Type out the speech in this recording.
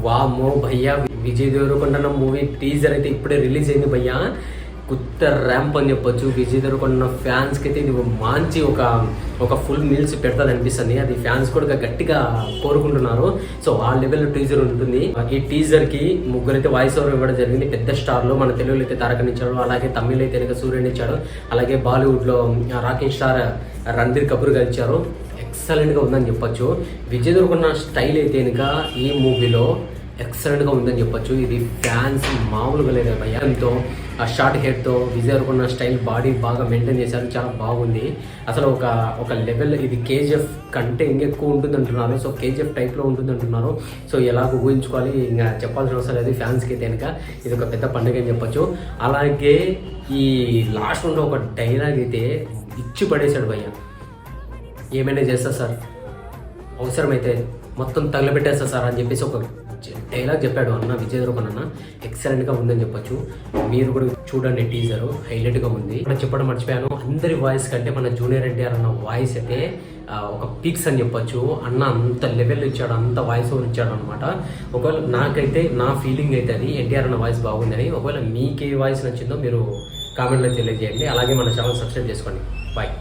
వామ్మో భయ్యా, Vijay Devarakonda movie teaser అయితే ఇప్పుడే రిలీజ్ అయింది భయ్యా. కొత్త ర్యాంప్ అని చెప్పొచ్చు. విజయ్ దేవరకొండ ఫ్యాన్స్కి అయితే ఇది మంచి ఒక ఫుల్ మీల్స్ పెడతాది అనిపిస్తుంది. అది ఫ్యాన్స్ కూడా గట్టిగా కోరుకుంటున్నారు. సో ఆ లెవెల్ టీజర్ ఉంటుంది. ఈ టీజర్ కి ముగ్గురైతే వాయిస్ ఓవర్ ఇవ్వడం జరిగింది. పెద్ద స్టార్లు మన తెలుగులో అయితే తారకన్ ఇచ్చాడు, అలాగే తమిళ అయితే కనుక సూర్యన్ ఇచ్చాడు, అలాగే బాలీవుడ్ లో రాకింగ్ స్టార్ రణబీర్ కపూర్ గారు ఇచ్చారు. ఎక్సలెంట్ గా ఉందని చెప్పొచ్చు. విజయ్ దేవరకొండ స్టైల్ అయితే కనుక ఈ మూవీలో ఎక్సలెంట్గా ఉందని చెప్పొచ్చు. ఇది ఫ్యాన్స్ మామూలుగా లేదు భయ్యా. ఎంతో ఆ షార్ట్ హెయిర్తో విజయ్ దేవరకొండ స్టైల్ బాడీ బాగా మెయింటైన్ చేశారు. చాలా బాగుంది. అసలు ఒక లెవెల్ ఇది కేజీఎఫ్ కంటే ఇంకెక్కువ ఉంటుంది అంటున్నారు. సో కేజీఎఫ్ టైప్లో ఉంటుంది అంటున్నారు. సో ఎలాగో ఊహించుకోవాలి, ఇంకా చెప్పాల్సిన అవసరం లేదు. ఫ్యాన్స్కి అయితే కనుక ఇది ఒక పెద్ద పండుగ అని చెప్పొచ్చు. అలాగే ఈ లాస్ట్ ఉన్న ఒక డైలాగ్ అయితే ఇచ్చి పడేశాడు భయ్యా. ఏమైనా చేస్తా సార్, అవసరమైతే మొత్తం తగలబెట్టేస్తా సార్ అని చెప్పేసి ఒక డైలాగ్ చెప్పాడు అన్న విజయ్ దేవరకొండ. ఎక్సలెంట్గా ఉందని చెప్పొచ్చు. మీరు కూడా చూడండి, టీజర్ హైలైట్గా ఉంది. ఇక్కడ చెప్పడం మర్చిపోయాను, అందరి వాయిస్ కంటే మన జూనియర్ ఎన్టీఆర్ అన్న వాయిస్ అయితే ఒక పీక్స్ అని చెప్పొచ్చు. అన్న అంత లెవెల్ ఇచ్చాడు, అంత వాయిస్ ఓవర్ ఇచ్చాడు అనమాట. ఒకవేళ నాకైతే నా ఫీలింగ్ అయితే అది ఎన్టీఆర్ అన్న వాయిస్ బాగుందని. ఒకవేళ మీకు ఏ వాయిస్ నచ్చిందో మీరు కామెంట్లో తెలియజేయండి. అలాగే మన ఛానల్ సబ్స్క్రైబ్ చేసుకోండి. బాయ్.